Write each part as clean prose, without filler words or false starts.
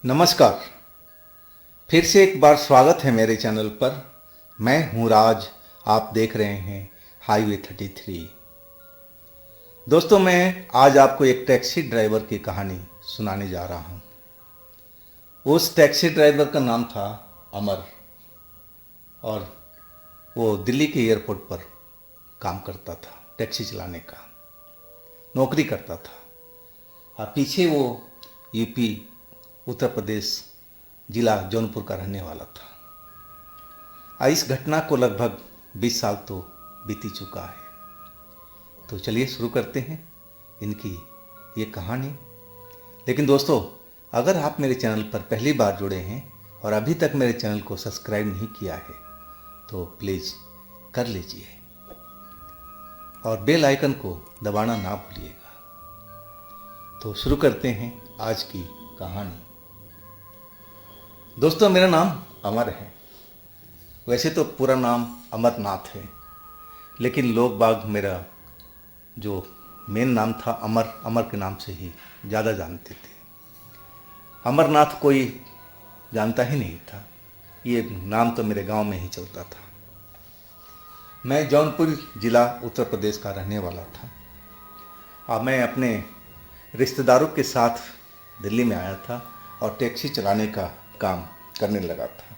नमस्कार। फिर से एक बार स्वागत है मेरे चैनल पर। मैं हूं राज। आप देख रहे हैं हाईवे 33। दोस्तों, मैं आज आपको एक टैक्सी ड्राइवर की कहानी सुनाने जा रहा हूं। उस टैक्सी ड्राइवर का नाम था अमर और वो दिल्ली के एयरपोर्ट पर काम करता था, टैक्सी चलाने का नौकरी करता था। और पीछे वो यूपी उत्तर प्रदेश जिला जौनपुर का रहने वाला था। इस घटना को लगभग 20 साल तो बीती चुका है। तो चलिए शुरू करते हैं इनकी ये कहानी। लेकिन दोस्तों, अगर आप मेरे चैनल पर पहली बार जुड़े हैं और अभी तक मेरे चैनल को सब्सक्राइब नहीं किया है तो प्लीज़ कर लीजिए और बेल आइकन को दबाना ना भूलिएगा। तो शुरू करते हैं आज की कहानी। दोस्तों, मेरा नाम अमर है। वैसे तो पूरा नाम अमरनाथ है, लेकिन लोग बाग मेरा जो मेन नाम था अमर के नाम से ही ज़्यादा जानते थे। अमरनाथ कोई जानता ही नहीं था। ये नाम तो मेरे गांव में ही चलता था। मैं जौनपुर ज़िला उत्तर प्रदेश का रहने वाला था और मैं अपने रिश्तेदारों के साथ दिल्ली में आया था और टैक्सी चलाने का काम करने लगा था,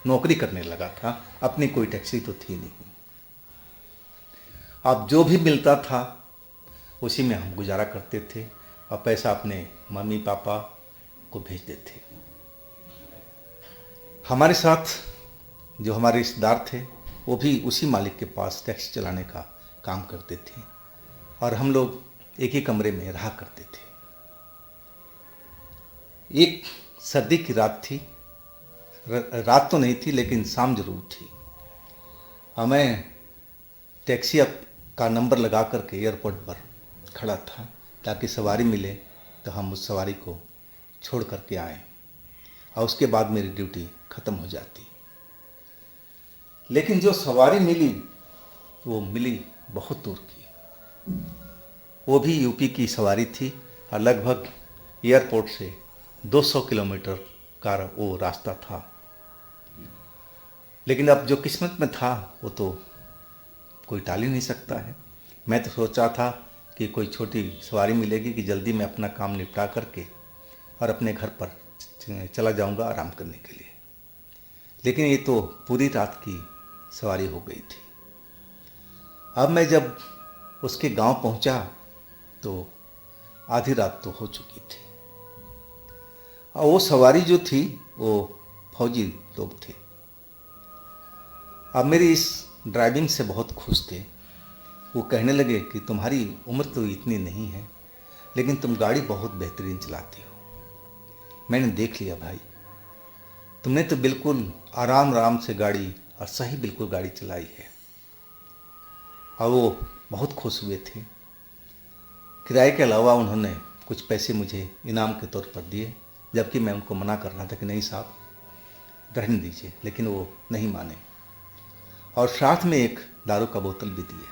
नौकरी करने लगा था। अपनी कोई टैक्सी तो थी नहीं। अब जो भी मिलता था उसी में हम गुजारा करते थे और पैसा अपने मम्मी पापा को भेज देते। हमारे साथ जो हमारे रिश्तेदार थे वो भी उसी मालिक के पास टैक्सी चलाने का काम करते थे और हम लोग एक ही कमरे में रहा करते थे। एक सर्दी की रात थी। रात तो नहीं थी लेकिन शाम जरूर थी। हमें टैक्सी का नंबर लगा करके एयरपोर्ट पर खड़ा था ताकि सवारी मिले तो हम उस सवारी को छोड़ करके आएँ और उसके बाद मेरी ड्यूटी ख़त्म हो जाती। लेकिन जो सवारी मिली वो मिली बहुत दूर की। वो भी यूपी की सवारी थी और लगभग एयरपोर्ट से 200 किलोमीटर का वो रास्ता था। लेकिन अब जो किस्मत में था वो तो कोई टाल ही नहीं सकता है। मैं तो सोचा था कि कोई छोटी सवारी मिलेगी कि जल्दी मैं अपना काम निपटा करके और अपने घर पर चला जाऊंगा आराम करने के लिए। लेकिन ये तो पूरी रात की सवारी हो गई थी। अब मैं जब उसके गांव पहुंचा तो आधी रात तो हो चुकी थी और वो सवारी जो थी वो फौजी लोग थे। अब मेरी इस ड्राइविंग से बहुत खुश थे। वो कहने लगे कि तुम्हारी उम्र तो इतनी नहीं है लेकिन तुम गाड़ी बहुत बेहतरीन चलाती हो। मैंने देख लिया भाई, तुमने तो बिल्कुल आराम आराम से गाड़ी और सही बिल्कुल गाड़ी चलाई है। और वो बहुत खुश हुए थे। किराए के अलावा उन्होंने कुछ पैसे मुझे इनाम के तौर पर दिए, जबकि मैं उनको मना कर रहा था कि नहीं साहब रहने दीजिए, लेकिन वो नहीं माने और साथ में एक दारू का बोतल भी दिए।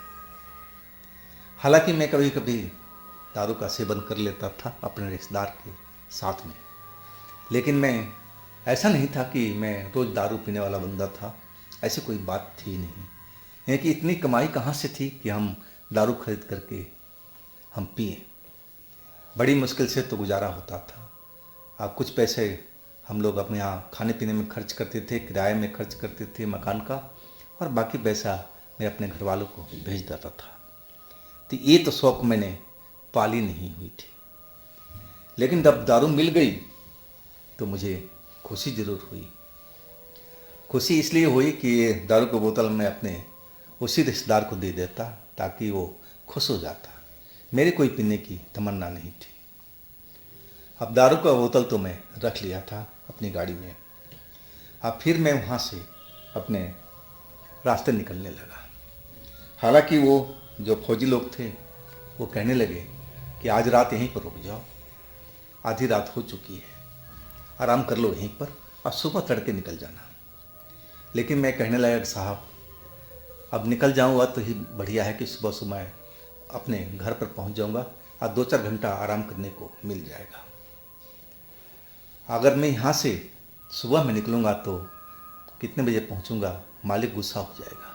हालांकि मैं कभी कभी दारू का सेवन कर लेता था अपने रिश्तेदार के साथ में, लेकिन मैं ऐसा नहीं था कि मैं रोज़ दारू पीने वाला बंदा था। ऐसी कोई बात थी नहीं। यानी कि इतनी कमाई कहाँ से थी कि हम दारू खरीद करके हम पिए। बड़ी मुश्किल से तो गुजारा होता था। कुछ पैसे हम लोग अपने यहाँ खाने पीने में खर्च करते थे, किराए में खर्च करते थे मकान का, और बाकी पैसा मैं अपने घर वालों को भेज देता था। तो ये तो शौक़ मैंने पाली नहीं हुई थी। लेकिन जब दारू मिल गई तो मुझे खुशी ज़रूर हुई। खुशी इसलिए हुई कि ये दारू की बोतल मैं अपने उसी रिश्तेदार को दे देता ताकि वो खुश हो जाता। मेरे कोई पीने की तमन्ना नहीं थी। अब दारू का बोतल तो मैं रख लिया था अपनी गाड़ी में। अब फिर मैं वहाँ से अपने रास्ते निकलने लगा। हालांकि वो जो फौजी लोग थे वो कहने लगे कि आज रात यहीं पर रुक जाओ, आधी रात हो चुकी है, आराम कर लो यहीं पर और सुबह तड़के निकल जाना। लेकिन मैं कहने लगा साहब अब निकल जाऊँगा तो ही बढ़िया है कि सुबह सुबह अपने घर पर पहुँच जाऊँगा और 2-4 घंटा आराम करने को मिल जाएगा। अगर मैं यहाँ से सुबह में निकलूँगा तो कितने बजे पहुँचूँगा, मालिक गुस्सा हो जाएगा।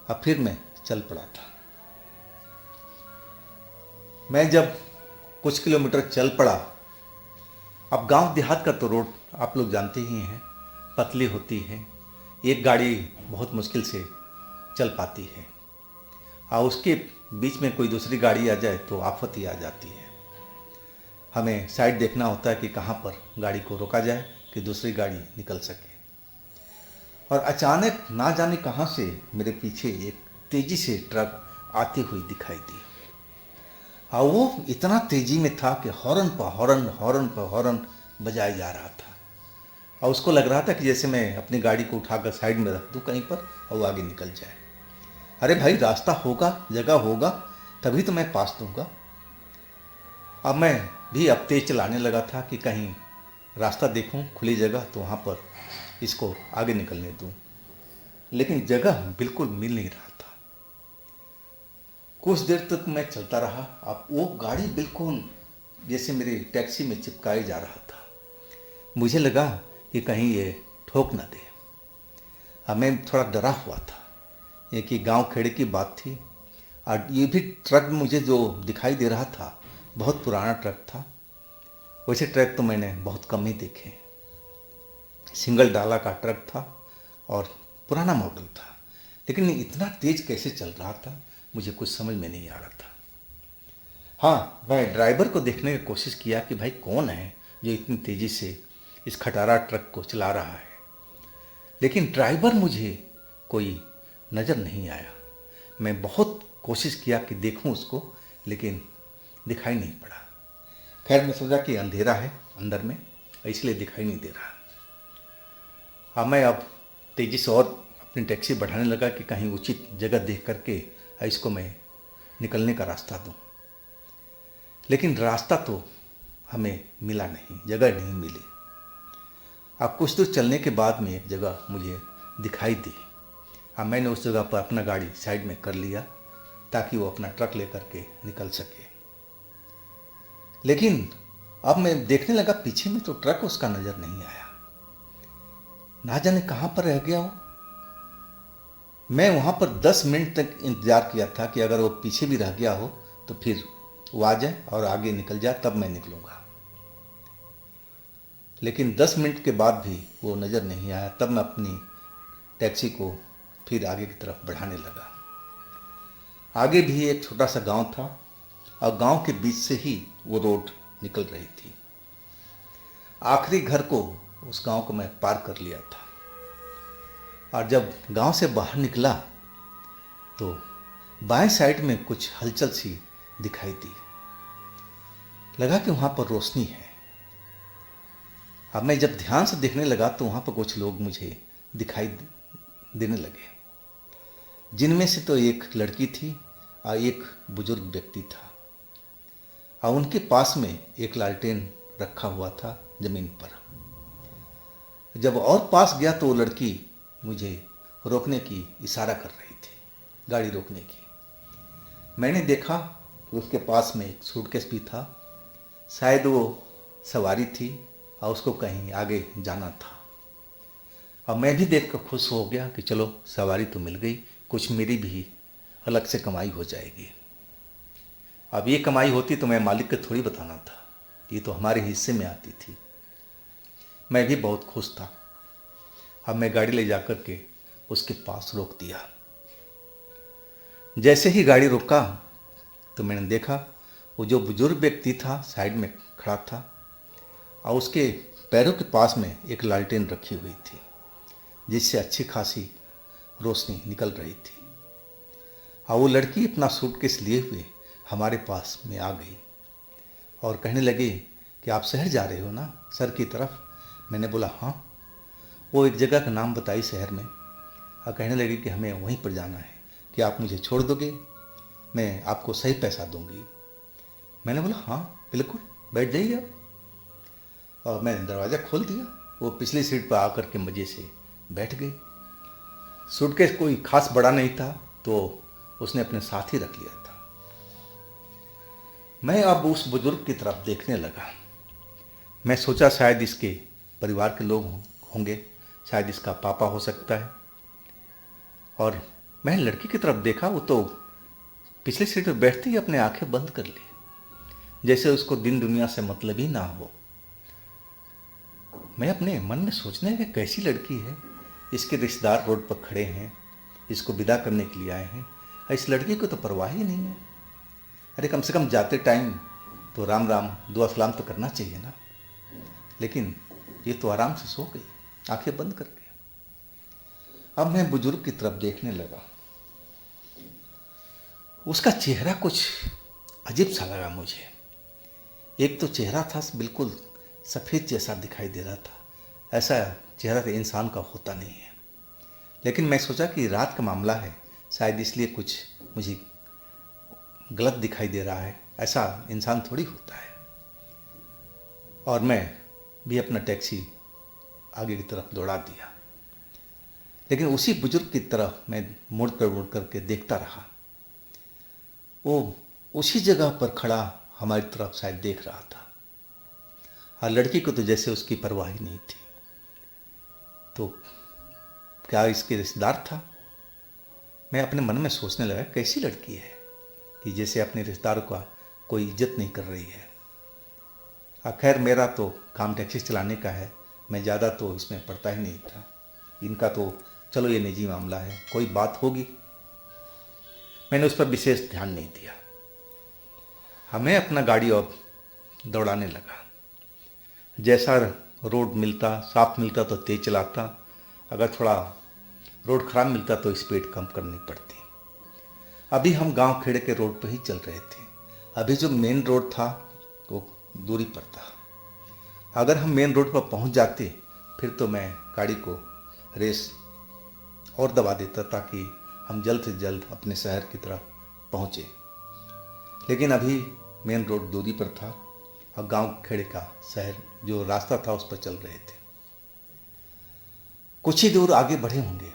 अब फिर मैं चल पड़ा था। मैं जब कुछ किलोमीटर चल पड़ा, अब गांव देहात का तो रोड आप लोग जानते ही हैं, पतली होती है, एक गाड़ी बहुत मुश्किल से चल पाती है और उसके बीच में कोई दूसरी गाड़ी आ जाए तो आफत ही आ जाती है। हमें साइड देखना होता है कि कहाँ पर गाड़ी को रोका जाए कि दूसरी गाड़ी निकल सके। और अचानक ना जाने कहाँ से मेरे पीछे एक तेजी से ट्रक आती हुई दिखाई दी और वो इतना तेजी में था कि हॉर्न पर हॉर्न हॉर्न पर हॉर्न बजाया जा रहा था और उसको लग रहा था कि जैसे मैं अपनी गाड़ी को उठाकर साइड में रख दूं कहीं पर और वो आगे निकल जाए। अरे भाई, रास्ता होगा, जगह होगा, तभी तो मैं पास दूंगा। अब मैं भी अब तेज चलाने लगा था कि कहीं रास्ता देखूं, खुली जगह तो वहाँ पर इसको आगे निकलने दूं, लेकिन जगह बिल्कुल मिल नहीं रहा था। कुछ देर तक मैं चलता रहा। अब वो गाड़ी बिल्कुल जैसे मेरी टैक्सी में चिपकाई जा रहा था। मुझे लगा कि कहीं ये ठोक न दे। अब मैं थोड़ा डरा हुआ था। ये कि गांव खेड़े की बात थी और ये भी ट्रक मुझे जो दिखाई दे रहा था बहुत पुराना ट्रक था। वैसे ट्रक तो मैंने बहुत कम ही देखे। सिंगल डाला का ट्रक था और पुराना मॉडल था, लेकिन इतना तेज कैसे चल रहा था मुझे कुछ समझ में नहीं आ रहा था। हाँ, मैं ड्राइवर को देखने की कोशिश किया कि भाई कौन है जो इतनी तेज़ी से इस खटारा ट्रक को चला रहा है, लेकिन ड्राइवर मुझे कोई नज़र नहीं आया। मैं बहुत कोशिश किया कि देखूं उसको, लेकिन दिखाई नहीं पड़ा। खैर, मैं सोचा कि अंधेरा है अंदर में, इसलिए दिखाई नहीं दे रहा। हाँ, मैं अब तेज़ी से और अपनी टैक्सी बढ़ाने लगा कि कहीं उचित जगह देख करके इसको मैं निकलने का रास्ता दूं, लेकिन रास्ता तो हमें मिला नहीं, जगह नहीं मिली। अब कुछ दूर चलने के बाद में एक जगह मुझे दिखाई दी। अब मैंने उस जगह पर अपना गाड़ी साइड में कर लिया ताकि वो अपना ट्रक लेकर के निकल सके। लेकिन अब मैं देखने लगा पीछे में तो ट्रक उसका नज़र नहीं आया। ना जाने कहाँ पर रह गया वो। मैं वहाँ पर 10 मिनट तक इंतज़ार किया था कि अगर वो पीछे भी रह गया हो तो फिर वो आ जाए और आगे निकल जाए, तब मैं निकलूँगा। लेकिन 10 मिनट के बाद भी वो नज़र नहीं आया। तब मैं अपनी टैक्सी को फिर आगे की तरफ बढ़ाने लगा। आगे भी एक छोटा सा गांव था और गांव के बीच से ही वो रोड निकल रही थी। आखिरी घर को उस गांव को मैं पार कर लिया था और जब गांव से बाहर निकला तो बाएं साइड में कुछ हलचल सी दिखाई दी। लगा कि वहाँ पर रोशनी है। अब मैं जब ध्यान से देखने लगा तो वहाँ पर कुछ लोग मुझे दिखाई देने लगे, जिनमें से तो एक लड़की थी और एक बुजुर्ग व्यक्ति था और उनके पास में एक लालटेन रखा हुआ था जमीन पर। जब और पास गया तो वो लड़की मुझे रोकने की इशारा कर रही थी, गाड़ी रोकने की। मैंने देखा कि उसके पास में एक सूटकेस भी था। शायद वो सवारी थी और उसको कहीं आगे जाना था। अब मैं भी देखकर खुश हो गया कि चलो सवारी तो मिल गई, कुछ मेरी भी अलग से कमाई हो जाएगी। अब ये कमाई होती तो मैं मालिक को थोड़ी बताना था, ये तो हमारे हिस्से में आती थी। मैं भी बहुत खुश था। अब मैं गाड़ी ले जाकर के उसके पास रोक दिया। जैसे ही गाड़ी रोका तो मैंने देखा वो जो बुजुर्ग व्यक्ति था साइड में खड़ा था और उसके पैरों के पास में एक लालटेन रखी हुई थी जिससे अच्छी खासी रोशनी निकल रही थी। और वो लड़की अपना सूटकेस लिए हुए हमारे पास में आ गई और कहने लगी कि आप शहर जा रहे हो ना, सर की तरफ। मैंने बोला हाँ। वो एक जगह का नाम बताई शहर में और कहने लगी कि हमें वहीं पर जाना है, कि आप मुझे छोड़ दोगे, मैं आपको सही पैसा दूंगी। मैंने बोला हाँ बिल्कुल, बैठ जाइए आप। और मैंने दरवाज़ा खोल दिया। वो पिछली सीट पर आकर के मज़े से बैठ गई। सूटकेस कोई खास बड़ा नहीं था तो उसने अपने साथ ही रख लिया था। मैं अब उस बुजुर्ग की तरफ देखने लगा। मैं सोचा शायद इसके परिवार के लोग होंगे, शायद इसका पापा हो सकता है। और मैं लड़की की तरफ देखा, वो तो पिछली सीट पर बैठते ही अपने आंखें बंद कर ली, जैसे उसको दिन दुनिया से मतलब ही ना हो। मैं अपने मन में सोचने लगा, कैसी लड़की है, इसके रिश्तेदार रोड पर खड़े हैं, इसको विदा करने के लिए आए हैं, इस लड़की को तो परवाह ही नहीं है। अरे कम से कम जाते टाइम तो राम राम दुआ सलाम तो करना चाहिए ना। लेकिन ये तो आराम से सो गई, आंखें बंद करके। अब मैं बुजुर्ग की तरफ देखने लगा। उसका चेहरा कुछ अजीब सा लगा मुझे। एक तो चेहरा था बिल्कुल सफ़ेद जैसा दिखाई दे रहा था, ऐसा चेहरा तो इंसान का होता नहीं है। लेकिन मैं सोचा कि रात का मामला है, शायद इसलिए कुछ मुझे गलत दिखाई दे रहा है, ऐसा इंसान थोड़ी होता है। और मैं भी अपना टैक्सी आगे की तरफ दौड़ा दिया। लेकिन उसी बुजुर्ग की तरफ मैं मुड़ कर के देखता रहा। वो उसी जगह पर खड़ा हमारी तरफ शायद देख रहा था, और लड़की को तो जैसे उसकी परवाह ही नहीं थी। तो क्या इसके रिश्तेदार था? मैं अपने मन में सोचने लगा, कैसी लड़की है कि जैसे अपने रिश्तेदारों का कोई इज्जत नहीं कर रही है। खैर मेरा तो काम टैक्सी चलाने का है, मैं ज़्यादा तो इसमें पड़ता ही नहीं था। इनका तो चलो ये निजी मामला है, कोई बात होगी, मैंने उस पर विशेष ध्यान नहीं दिया। हमें अपना गाड़ी और दौड़ाने लगा। जैसा रोड मिलता, साफ मिलता तो तेज चलाता, अगर थोड़ा रोड खराब मिलता तो स्पीड कम करनी पड़ती। अभी हम गांव खेड़े के रोड पर ही चल रहे थे। अभी जो मेन रोड था वो दूरी पर था। अगर हम मेन रोड पर पहुंच जाते फिर तो मैं गाड़ी को रेस और दबा देता ताकि हम जल्द से जल्द अपने शहर की तरफ पहुँचे। लेकिन अभी मेन रोड दूरी पर था और गांव खेड़े का शहर जो रास्ता था उस पर चल रहे थे। कुछ ही दूर आगे बढ़े होंगे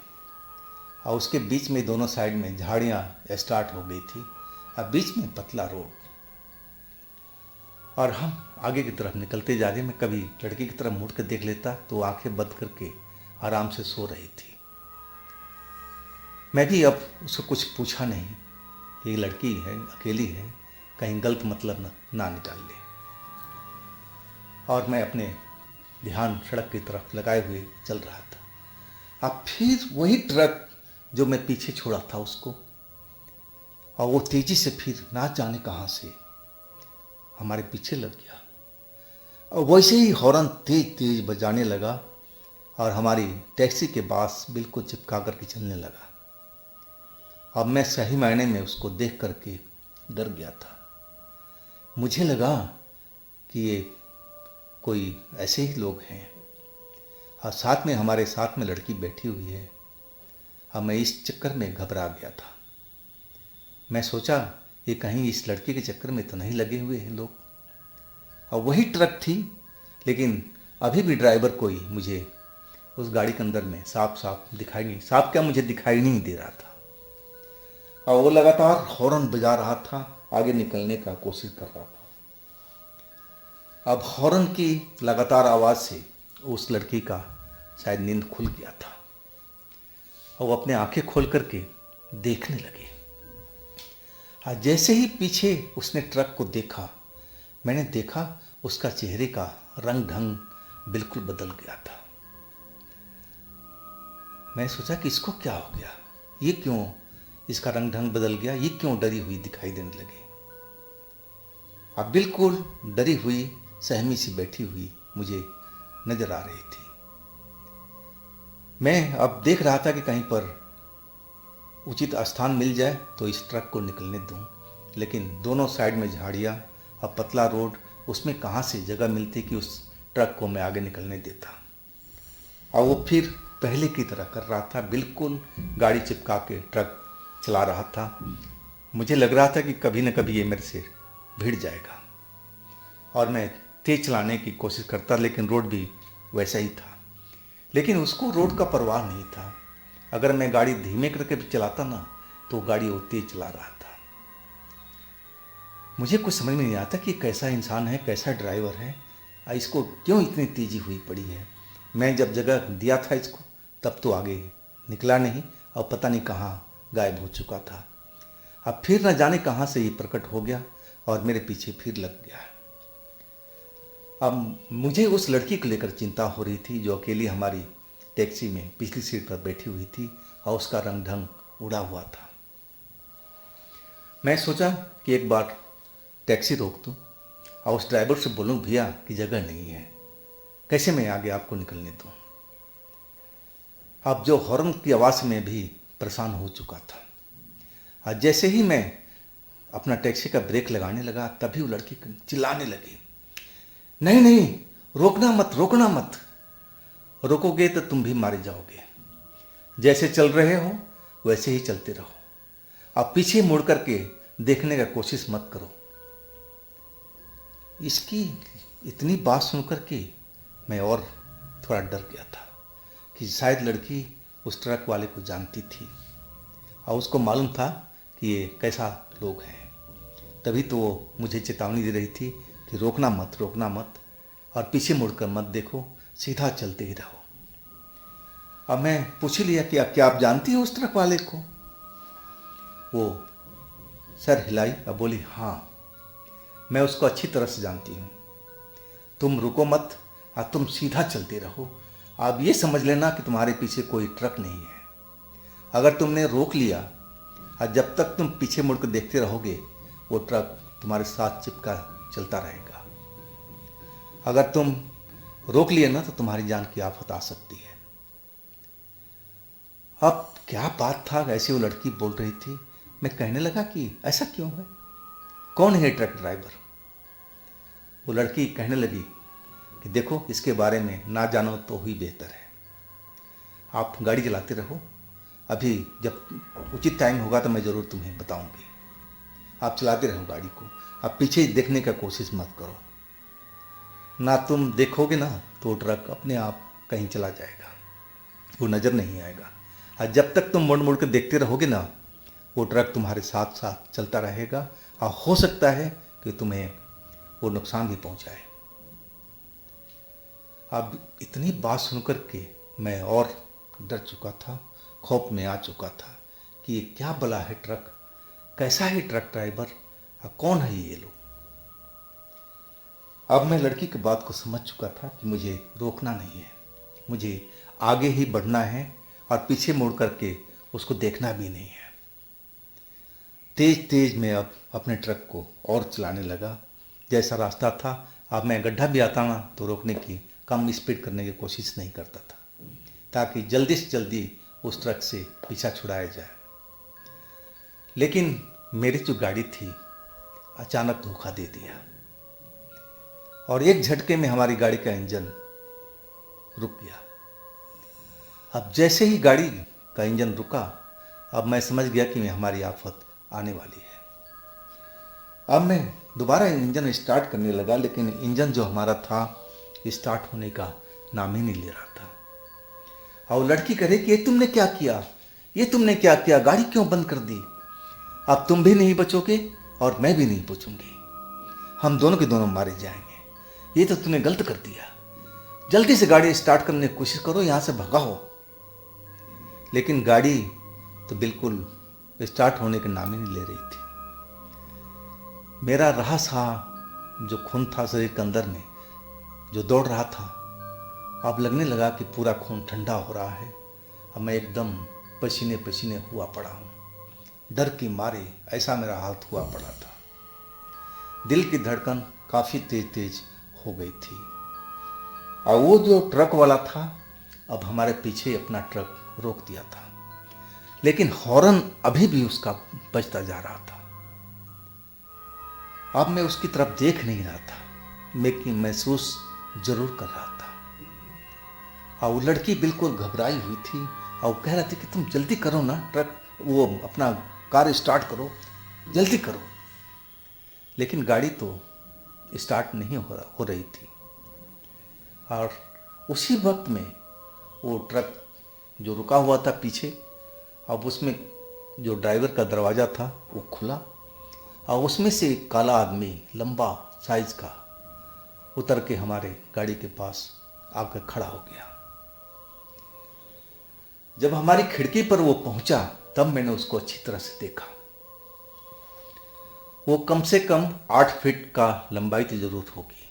और उसके बीच में दोनों साइड में झाड़ियाँ स्टार्ट हो गई थी और बीच में पतला रोड। और हम आगे की तरफ निकलते जा रहे। मैं कभी लड़की की तरफ मुड़ कर देख लेता तो आंखें बंद करके आराम से सो रही थी। मैं भी अब उसको कुछ पूछा नहीं कि लड़की है, अकेली है, कहीं गलत मतलब ना निकाल ले। और मैं अपने ध्यान सड़क की तरफ लगाए हुए चल रहा था। अब फिर वही ट्रक जो मैं पीछे छोड़ा था उसको, और वो तेजी से फिर ना जाने कहाँ से हमारे पीछे लग गया और वैसे ही हॉर्न तेज तेज बजाने लगा और हमारी टैक्सी के पास बिल्कुल चिपका करके चलने लगा। अब मैं सही मायने में उसको देख करके डर गया था। मुझे लगा कि ये कोई ऐसे ही लोग हैं और साथ में हमारे साथ में लड़की बैठी हुई है। अब मैं इस चक्कर में घबरा गया था। मैं सोचा ये कहीं इस लड़की के चक्कर में तो नहीं लगे हुए हैं लोग। और वही ट्रक थी, लेकिन अभी भी ड्राइवर कोई मुझे उस गाड़ी के अंदर में साफ दिखाई नहीं, साफ क्या मुझे दिखाई नहीं दे रहा था। और वो लगातार हॉर्न बजा रहा था, आगे निकलने का कोशिश कर रहा था। अब हॉर्न की लगातार आवाज़ से उस लड़की का शायद नींद खुल गया था और वो अपने आंखें खोल करके देखने लगी। जैसे ही पीछे उसने ट्रक को देखा, मैंने देखा उसका चेहरे का रंग ढंग बिल्कुल बदल गया था। मैं सोचा कि इसको क्या हो गया, ये क्यों इसका रंग ढंग बदल गया, ये क्यों डरी हुई दिखाई देने लगी। अब बिल्कुल डरी हुई सहमी सी बैठी हुई मुझे नजर आ रही थी। मैं अब देख रहा था कि कहीं पर उचित स्थान मिल जाए तो इस ट्रक को निकलने दूं, लेकिन दोनों साइड में झाड़ियाँ और पतला रोड, उसमें कहाँ से जगह मिलती कि उस ट्रक को मैं आगे निकलने देता। और वो फिर पहले की तरह कर रहा था, बिल्कुल गाड़ी चिपका के ट्रक चला रहा था। मुझे लग रहा था कि कभी न कभी ये मेरे से भिड़ जाएगा और मैं तेज चलाने की कोशिश करता, लेकिन रोड भी वैसा ही था। लेकिन उसको रोड का परवाह नहीं था। अगर मैं गाड़ी धीमे करके भी चलाता ना तो गाड़ी वो तेज चला रहा था। मुझे कुछ समझ में नहीं आता कि कैसा इंसान है, कैसा ड्राइवर है। इसको क्यों इतनी तेज़ी हुई पड़ी है। मैं जब जगह दिया था इसको तब तो आगे निकला नहीं और पता नहीं कहाँ गायब हो चुका था। अब फिर न जाने कहाँ से ये प्रकट हो गया और मेरे पीछे फिर लग गया। अब मुझे उस लड़की को लेकर चिंता हो रही थी जो अकेली हमारी टैक्सी में पिछली सीट पर बैठी हुई थी और उसका रंग ढंग उड़ा हुआ था। मैं सोचा कि एक बार टैक्सी रोक दूं और उस ड्राइवर से बोलूं भैया कि जगह नहीं है, कैसे मैं आगे आपको निकलने दूं। अब जो हॉर्न की आवाज़ में भी परेशान हो चुका था। और जैसे ही मैं अपना टैक्सी का ब्रेक लगाने लगा तभी वो लड़की चिल्लाने लगी, नहीं नहीं, रोकना मत, रोकना मत, रोकोगे तो तुम भी मारे जाओगे। जैसे चल रहे हो वैसे ही चलते रहो, अब पीछे मुड़ करके देखने का कोशिश मत करो। इसकी इतनी बात सुनकर के मैं और थोड़ा डर गया था कि शायद लड़की उस ट्रक वाले को जानती थी और उसको मालूम था कि ये कैसा लोग हैं, तभी तो वो मुझे चेतावनी दे रही थी कि रोकना मत, रोकना मत और पीछे मुड़कर मत देखो, सीधा चलते ही रहो। अब मैं पूछ ही लिया कि क्या आप जानती हो उस ट्रक वाले को। वो सर हिलाई और बोली, हाँ मैं उसको अच्छी तरह से जानती हूँ, तुम रुको मत और तुम सीधा चलते रहो। आप ये समझ लेना कि तुम्हारे पीछे कोई ट्रक नहीं है। अगर तुमने रोक लिया और जब तक तुम पीछे मुड़कर देखते रहोगे वो ट्रक तुम्हारे साथ चिपका चलता रहेगा। अगर तुम रोक लिए ना तो तुम्हारी जान की आफत आ सकती है। अब क्या बात था, ऐसी वो लड़की बोल रही थी। मैं कहने लगा कि ऐसा क्यों है, कौन है ट्रक ड्राइवर। वो लड़की कहने लगी कि देखो इसके बारे में ना जानो तो ही बेहतर है, आप गाड़ी चलाते रहो, अभी जब उचित टाइम होगा तो मैं ज़रूर तुम्हें बताऊंगी। आप चलाते रहो गाड़ी को, आप पीछे देखने का कोशिश मत करो, ना तुम देखोगे ना तो ट्रक अपने आप कहीं चला जाएगा, वो नज़र नहीं आएगा। और जब तक तुम मुड़ मुड़ कर देखते रहोगे ना वो ट्रक तुम्हारे साथ साथ चलता रहेगा और हो सकता है कि तुम्हें वो नुकसान भी पहुंचाए। अब इतनी बात सुनकर के मैं और डर चुका था, खौफ में आ चुका था कि ये क्या भला है ट्रक, कैसा है ट्रक ड्राइवर, कौन है ये लोग। अब मैं लड़की की बात को समझ चुका था कि मुझे रोकना नहीं है, मुझे आगे ही बढ़ना है और पीछे मुड़ करके उसको देखना भी नहीं है। तेज तेज मैं अब अपने ट्रक को और चलाने लगा। जैसा रास्ता था, अब मैं गड्ढा भी आता ना तो रोकने की, कम स्पीड करने की कोशिश नहीं करता था ताकि जल्दी से जल्दी उस ट्रक से पीछा छुड़ाया जाए। लेकिन मेरी जो गाड़ी थी अचानक धोखा दे दिया और एक झटके में हमारी गाड़ी का इंजन रुक गया। अब जैसे ही गाड़ी का इंजन रुका, अब मैं समझ गया कि हमारी आफत आने वाली है। अब मैं दोबारा इंजन स्टार्ट करने लगा, लेकिन इंजन जो हमारा था स्टार्ट होने का नाम ही नहीं ले रहा था। और लड़की कह रही कि ये तुमने क्या किया, ये तुमने क्या किया, गाड़ी क्यों बंद कर दी, अब तुम भी नहीं बचोगे और मैं भी नहीं बचूंगी, हम दोनों के दोनों मारे जाएंगे, ये तो तुमने गलत कर दिया, जल्दी से गाड़ी स्टार्ट करने की कोशिश करो, यहाँ से भगाओ। लेकिन गाड़ी तो बिल्कुल स्टार्ट होने का नाम ही नहीं ले रही थी। मेरा रहा सा जो खून था शरीर के अंदर में जो दौड़ रहा था, अब लगने लगा कि पूरा खून ठंडा हो रहा है। अब मैं एकदम पसीने पसीने हुआ पड़ा हूँ, डर के मारे ऐसा मेरा हालत हुआ पड़ा था। दिल की धड़कन काफ़ी तेज तेज हो गई थी। और वो जो ट्रक वाला था अब हमारे पीछे अपना ट्रक रोक दिया था, लेकिन हॉर्न अभी भी उसका बजता जा रहा था। अब मैं उसकी तरफ देख नहीं रहा था, लेकिन महसूस जरूर कर रहा था। और वो लड़की बिल्कुल घबराई हुई थी और कह रही थी कि तुम जल्दी करो ना, ट्रक वो अपना कार स्टार्ट करो, जल्दी करो। लेकिन गाड़ी तो स्टार्ट नहीं हो रही थी। और उसी वक्त में वो ट्रक जो रुका हुआ था पीछे, अब उसमें जो ड्राइवर का दरवाज़ा था वो खुला और उसमें से एक काला आदमी लंबा साइज का उतर के हमारे गाड़ी के पास आकर खड़ा हो गया। जब हमारी खिड़की पर वो पहुंचा तब मैंने उसको अच्छी तरह से देखा। वो कम से कम 8 फीट का लंबाई की जरूरत होगी,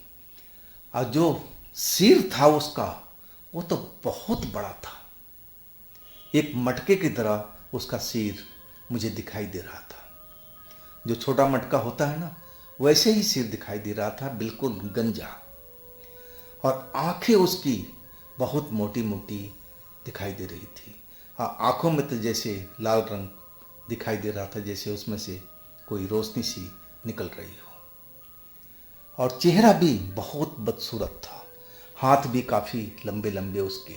और जो सिर था उसका वो तो बहुत बड़ा था। एक मटके की तरह उसका सिर मुझे दिखाई दे रहा था। जो छोटा मटका होता है ना, वैसे ही सिर दिखाई दे रहा था, बिल्कुल गंजा। और आंखें उसकी बहुत मोटी मोटी दिखाई दे रही थी। हाँ, आंखों में तो जैसे लाल रंग दिखाई दे रहा था, जैसे उसमें से कोई रोशनी सी निकल रही हो। और चेहरा भी बहुत बदसूरत था, हाथ भी काफ़ी लंबे लंबे उसके।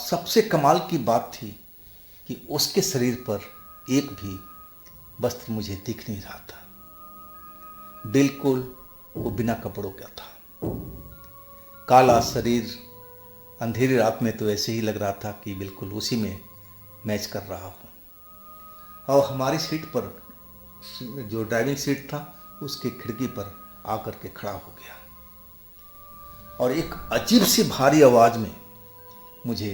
सबसे कमाल की बात थी कि उसके शरीर पर एक भी वस्त्र मुझे दिख नहीं रहा था। बिल्कुल वो बिना कपड़ों का था। काला शरीर, अंधेरी रात में तो ऐसे ही लग रहा था कि बिल्कुल उसी में मैच कर रहा हूँ। और हमारी सीट पर, जो ड्राइविंग सीट था, उसके खिड़की पर आकर के खड़ा हो गया और एक अजीब सी भारी आवाज़ में मुझे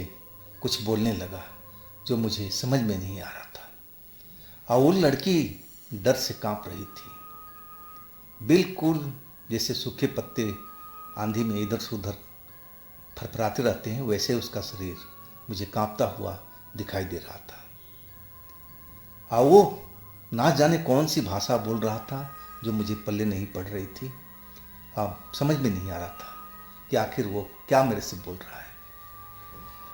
कुछ बोलने लगा जो मुझे समझ में नहीं आ रहा था। और वो लड़की डर से कांप रही थी, बिल्कुल जैसे सूखे पत्ते आंधी में इधर से उधर फरफराते रहते हैं, वैसे उसका शरीर मुझे कांपता हुआ दिखाई दे रहा था। और वो ना जाने कौन सी भाषा बोल रहा था जो मुझे पल्ले नहीं पड़ रही थी। समझ में नहीं आ रहा था कि आखिर वो क्या मेरे से बोल रहा है।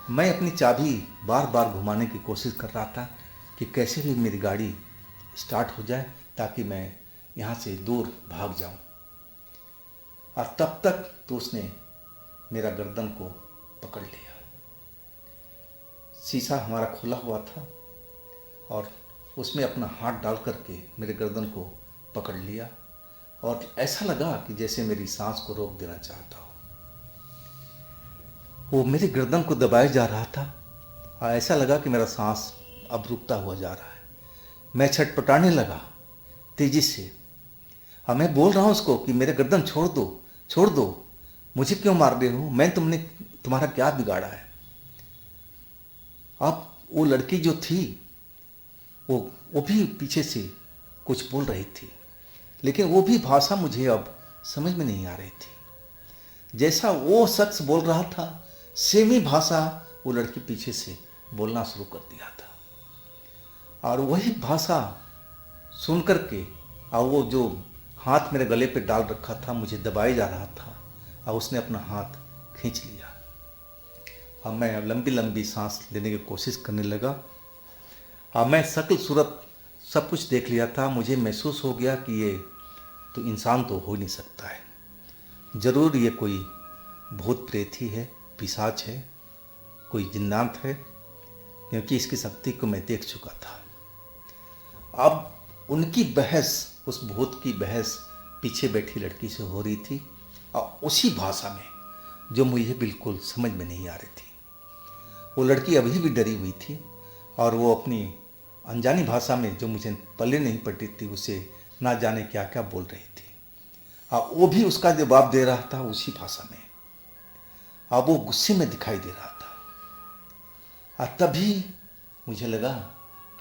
मैं अपनी चाबी बार बार घुमाने की कोशिश कर रहा था कि कैसे भी मेरी गाड़ी स्टार्ट हो जाए ताकि मैं यहाँ से दूर भाग जाऊँ। और तब तक तो उसने मेरा गर्दन को पकड़ लिया। शीशा हमारा खुला हुआ था और उसमें अपना हाथ डाल करके मेरे गर्दन को पकड़ लिया और ऐसा लगा कि जैसे मेरी सांस को रोक देना चाहता हो। वो मेरी गर्दन को दबाए जा रहा था और ऐसा लगा कि मेरा सांस अब रुकता हुआ जा रहा है। मैं छटपटाने लगा तेजी से। मैं बोल रहा हूँ उसको कि मेरे गर्दन छोड़ दो, छोड़ दो, मुझे क्यों मार रहे हो, मैं तुम्हारा क्या बिगाड़ा है। अब वो लड़की जो थी वो भी पीछे से कुछ बोल रही थी, लेकिन वो भी भाषा मुझे अब समझ में नहीं आ रही थी। जैसा वो शख्स बोल रहा था सेम ही भाषा वो लड़की पीछे से बोलना शुरू कर दिया था। और वही भाषा सुन करके और वो जो हाथ मेरे गले पे डाल रखा था, मुझे दबाए जा रहा था और उसने अपना हाथ खींच लिया। अब मैं लंबी लंबी सांस लेने की कोशिश करने लगा। मैं शक्ल सूरत सब कुछ देख लिया था। मुझे महसूस हो गया कि ये तो इंसान तो हो नहीं सकता है, ज़रूर ये कोई भूत प्रेत ही है, पिशाच है, कोई जिन्नात है, क्योंकि इसकी शक्ति को मैं देख चुका था। अब उनकी बहस, उस भूत की बहस पीछे बैठी लड़की से हो रही थी और उसी भाषा में जो मुझे बिल्कुल समझ में नहीं आ रही थी। वो लड़की अभी भी डरी हुई थी और वो अपनी अनजानी भाषा में जो मुझे पल्ले नहीं पड़ती थी उसे ना जाने क्या क्या बोल रही थी। वो भी उसका जवाब दे रहा था उसी भाषा में। अब वो गुस्से में दिखाई दे रहा था। तभी मुझे लगा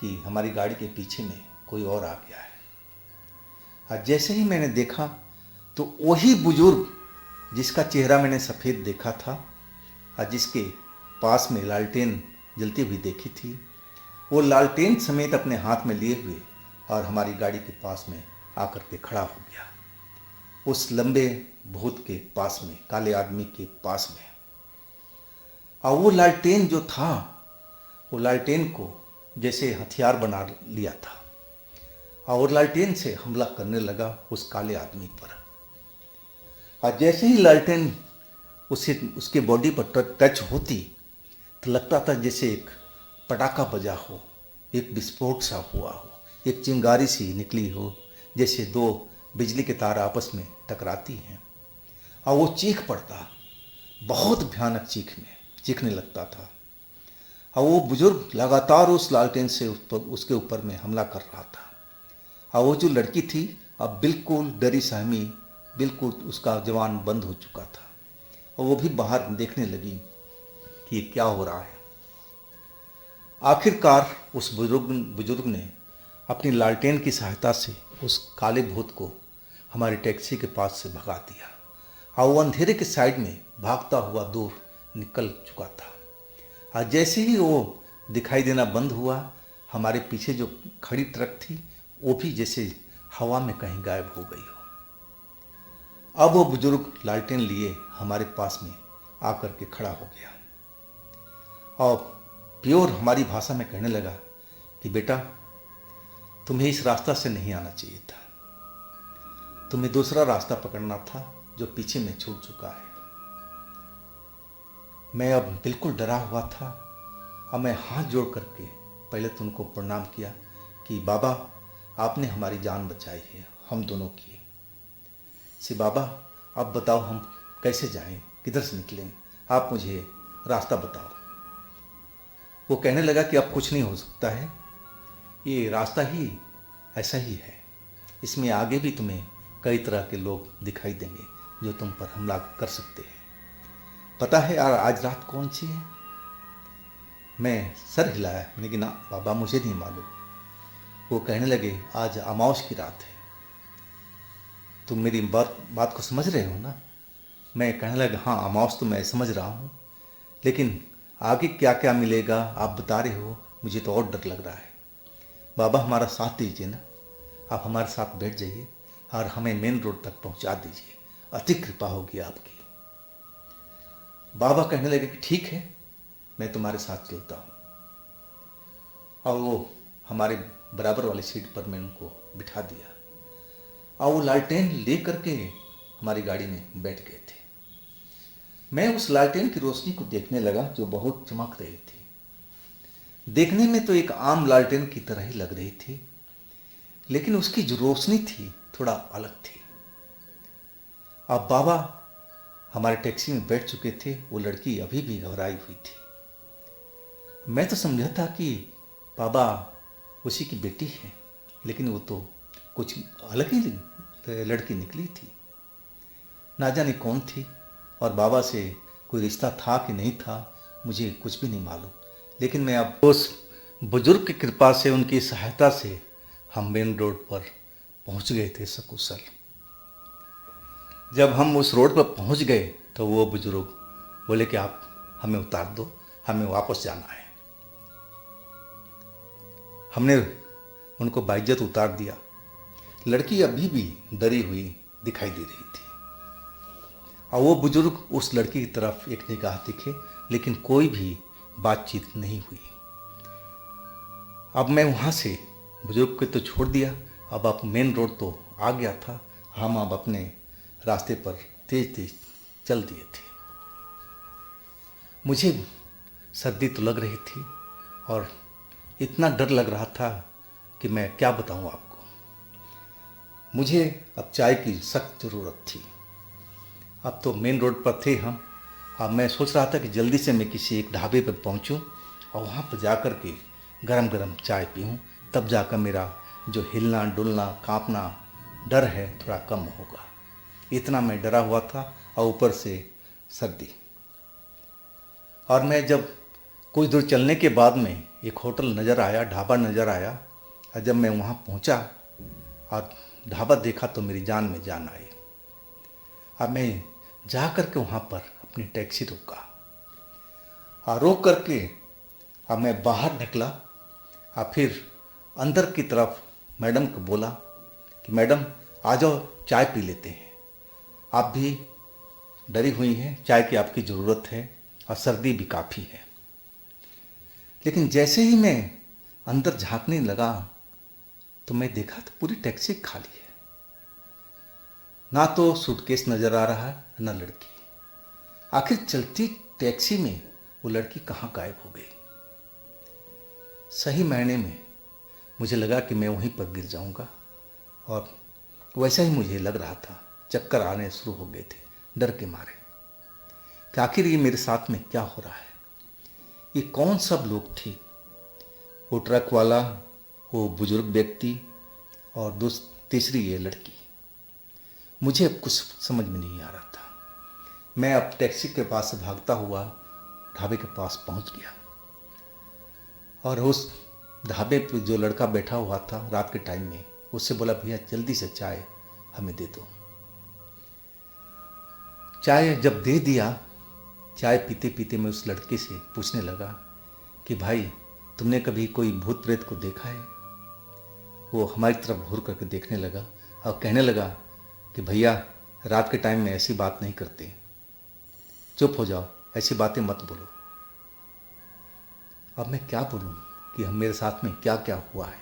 कि हमारी गाड़ी के पीछे में कोई और आ गया है। जैसे ही मैंने देखा तो वही बुजुर्ग जिसका चेहरा मैंने सफ़ेद देखा था और जिसके पास में लालटेन जलती हुई देखी थी, वो लालटेन समेत अपने हाथ में लिए हुए और हमारी गाड़ी के पास में आकर के खड़ा हो गया, उस लंबे भूत के पास में, काले आदमी के पास में। और वो लालटेन जो था, वो लालटेन को जैसे हथियार बना लिया था और लालटेन से हमला करने लगा उस काले आदमी पर। और जैसे ही लालटेन उसके बॉडी पर टच होती तो लगता था जैसे एक पटाखा बजा हो, एक विस्फोट सा हुआ हो, एक चिंगारी सी निकली हो, जैसे दो बिजली के तार आपस में टकराती हैं। और वो चीख पड़ता, बहुत भयानक चीखने लगता था। और वो बुजुर्ग लगातार उस लालटेन से उसके ऊपर में हमला कर रहा था। और वो जो लड़की थी अब बिल्कुल डरी सहमी बिल्कुल उसका जवान बंद हो चुका था और वो भी बाहर देखने लगी कि ये क्या हो रहा है। आखिरकार उस बुजुर्ग ने अपनी लालटेन की सहायता से उस काले भूत को हमारी टैक्सी के पास से भगा दिया और वो अंधेरे के साइड में भागता हुआ दूर निकल चुका था। और जैसे ही वो दिखाई देना बंद हुआ, हमारे पीछे जो खड़ी ट्रक थी वो भी जैसे हवा में कहीं गायब हो गई हो। अब वो बुजुर्ग लालटेन लिए हमारे पास में आकर के खड़ा हो गया और प्योर हमारी भाषा में कहने लगा कि बेटा, तुम्हें इस रास्ता से नहीं आना चाहिए था, तुम्हें दूसरा रास्ता पकड़ना था जो पीछे में छूट चुका है। मैं अब बिल्कुल डरा हुआ था और मैं हाथ जोड़ करके पहले तो उनको प्रणाम किया कि बाबा, आपने हमारी जान बचाई है, हम दोनों की। से बाबा, अब बताओ हम कैसे जाएं, किधर से निकलें, आप मुझे रास्ता बताओ। वो कहने लगा कि अब कुछ नहीं हो सकता है, ये रास्ता ही ऐसा ही है, इसमें आगे भी तुम्हें कई तरह के लोग दिखाई देंगे जो तुम पर हमला कर सकते हैं। पता है यार आज रात कौन सी है? मैं सर हिलाया, लेकिन ना बाबा, मुझे नहीं मालूम। वो कहने लगे आज अमावस की रात है। तुम मेरी बात को समझ रहे हो ना? मैं कहने लगा हाँ, अमावस तो मैं समझ रहा हूँ, लेकिन आगे क्या क्या मिलेगा आप बता रहे हो, मुझे तो और डर लग रहा है। बाबा हमारा साथ दीजिए ना, आप हमारे साथ बैठ जाइए और हमें मेन रोड तक पहुंचा दीजिए, अति कृपा होगी आपकी। बाबा कहने लगे कि ठीक है, मैं तुम्हारे साथ चलता हूँ। और वो हमारे बराबर वाली सीट पर मैं उनको बिठा दिया और वो लालटेन ले करके हमारी गाड़ी में बैठ गए थे। मैं उस लालटेन की रोशनी को देखने लगा जो बहुत चमक रही थी। देखने में तो एक आम लालटेन की तरह ही लग रही थी, लेकिन उसकी जो रोशनी थी थोड़ा अलग थी। अब बाबा हमारे टैक्सी में बैठ चुके थे। वो लड़की अभी भी घबराई हुई थी। मैं तो समझा था कि बाबा उसी की बेटी है, लेकिन वो तो कुछ अलग ही लड़की निकली थी। ना जाने कौन थी और बाबा से कोई रिश्ता था कि नहीं था, मुझे कुछ भी नहीं मालूम। लेकिन मैं अब उस बुजुर्ग की कृपा से, उनकी सहायता से हम मेन रोड पर पहुंच गए थे सकुशल। जब हम उस रोड पर पहुंच गए तो वो बुजुर्ग बोले कि आप हमें उतार दो, हमें वापस जाना है। हमने उनको बाइज्जत उतार दिया। लड़की अभी भी डरी हुई दिखाई दे रही थी और वो बुजुर्ग उस लड़की की तरफ एक निगाह दिखे, लेकिन कोई भी बातचीत नहीं हुई। अब मैं वहाँ से बुजुर्ग को तो छोड़ दिया, अब मेन रोड तो आ गया था। हम अब अपने रास्ते पर तेज तेज चल दिए थे। मुझे सर्दी तो लग रही थी और इतना डर लग रहा था कि मैं क्या बताऊं आपको। मुझे अब चाय की सख्त ज़रूरत थी। अब तो मेन रोड पर थे हम। अब मैं सोच रहा था कि जल्दी से मैं किसी एक ढाबे पर पहुंचूं और वहाँ पर जा कर के गरम गरम चाय पीऊँ, तब जाकर मेरा जो हिलना डुलना कांपना डर है थोड़ा कम होगा। इतना मैं डरा हुआ था और ऊपर से सर्दी। और मैं जब कुछ दूर चलने के बाद में एक होटल नज़र आया, ढाबा नज़र आया, और जब मैं वहाँ पहुँचा और ढाबा देखा तो मेरी जान में जान आई। अब मैं जा कर के वहाँ पर अपनी टैक्सी रोका और रोक करके अब मैं बाहर निकला और फिर अंदर की तरफ मैडम को बोला कि मैडम आ जाओ, चाय पी लेते हैं, आप भी डरी हुई हैं, चाय की आपकी ज़रूरत है और सर्दी भी काफ़ी है। लेकिन जैसे ही मैं अंदर झांकने लगा तो मैं देखा तो पूरी टैक्सी खाली है। ना तो सूटकेस नज़र आ रहा है, ना लड़की। आखिर चलती टैक्सी में वो लड़की कहाँ गायब हो गई। सही मायने में मुझे लगा कि मैं वहीं पर गिर जाऊंगा और वैसा ही मुझे लग रहा था। चक्कर आने शुरू हो गए थे डर के मारे कि आखिर ये मेरे साथ में क्या हो रहा है। ये कौन सब लोग थे? वो ट्रक वाला, वो बुजुर्ग व्यक्ति और तीसरी ये लड़की। मुझे अब कुछ समझ में नहीं आ रहा था। मैं अब टैक्सी के पास से भागता हुआ ढाबे के पास पहुंच गया और उस ढाबे पे जो लड़का बैठा हुआ था रात के टाइम में, उससे बोला, भैया जल्दी से चाय हमें दे दो। चाय जब दे दिया, चाय पीते पीते मैं उस लड़के से पूछने लगा कि भाई तुमने कभी कोई भूत प्रेत को देखा है? वो हमारी तरफ घूर करके देखने लगा और कहने लगा कि भैया रात के टाइम में ऐसी बात नहीं करते, चुप हो जाओ, ऐसी बातें मत बोलो। अब मैं क्या बोलूँ कि हम मेरे साथ में क्या क्या हुआ है।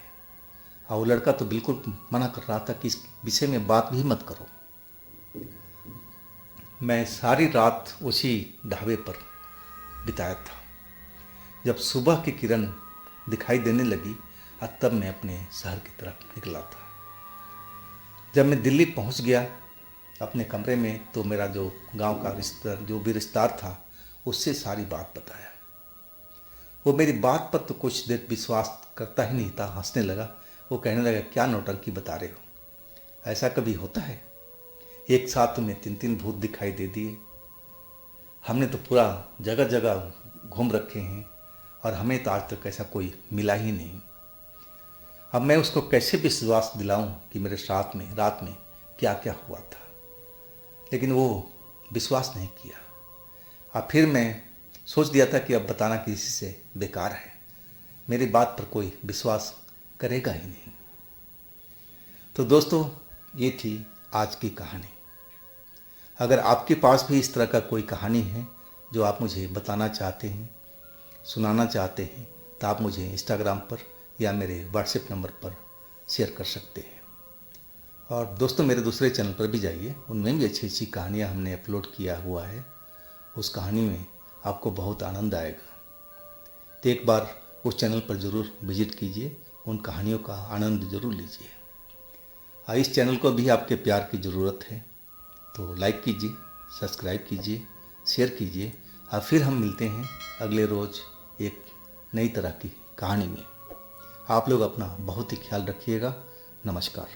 और वो लड़का तो बिल्कुल मना कर रहा था कि इस विषय में बात भी मत करो। मैं सारी रात उसी ढाबे पर बिताया था। जब सुबह की किरण दिखाई देने लगी तब मैं अपने शहर की तरफ निकला था। जब मैं दिल्ली पहुंच गया अपने कमरे में, तो मेरा जो गांव का रिश्तेदार, जो भी रिश्तेदार था, उससे सारी बात बताया। वो मेरी बात पर तो कुछ देर विश्वास करता ही नहीं था, हंसने लगा। वो कहने लगा, क्या नौटंकी बता रहे हो, ऐसा कभी होता है? एक साथ तुम्हें 3 भूत दिखाई दे दिए? हमने तो पूरा जगह जगह घूम रखे हैं और हमें तो आज तक ऐसा कोई मिला ही नहीं। अब मैं उसको कैसे विश्वास दिलाऊं कि मेरे साथ में रात में क्या क्या हुआ था? लेकिन वो विश्वास नहीं किया। अब फिर मैं सोच दिया था कि अब बताना किसी से बेकार है, मेरी बात पर कोई विश्वास करेगा ही नहीं। तो दोस्तों, ये थी आज की कहानी। अगर आपके पास भी इस तरह का कोई कहानी है जो आप मुझे बताना चाहते हैं, सुनाना चाहते हैं, तो आप मुझे इंस्टाग्राम पर या मेरे व्हाट्सएप नंबर पर शेयर कर सकते हैं। और दोस्तों, मेरे दूसरे चैनल पर भी जाइए, उनमें भी अच्छी अच्छी कहानियाँ हमने अपलोड किया हुआ है। उस कहानी में आपको बहुत आनंद आएगा। तो एक बार उस चैनल पर ज़रूर विजिट कीजिए, उन कहानियों का आनंद ज़रूर लीजिए। इस चैनल को भी आपके प्यार की ज़रूरत है, तो लाइक कीजिए, सब्सक्राइब कीजिए, शेयर कीजिए। और फिर हम मिलते हैं अगले रोज़ एक नई तरह की कहानी में। आप लोग अपना बहुत ही ख्याल रखिएगा। नमस्कार।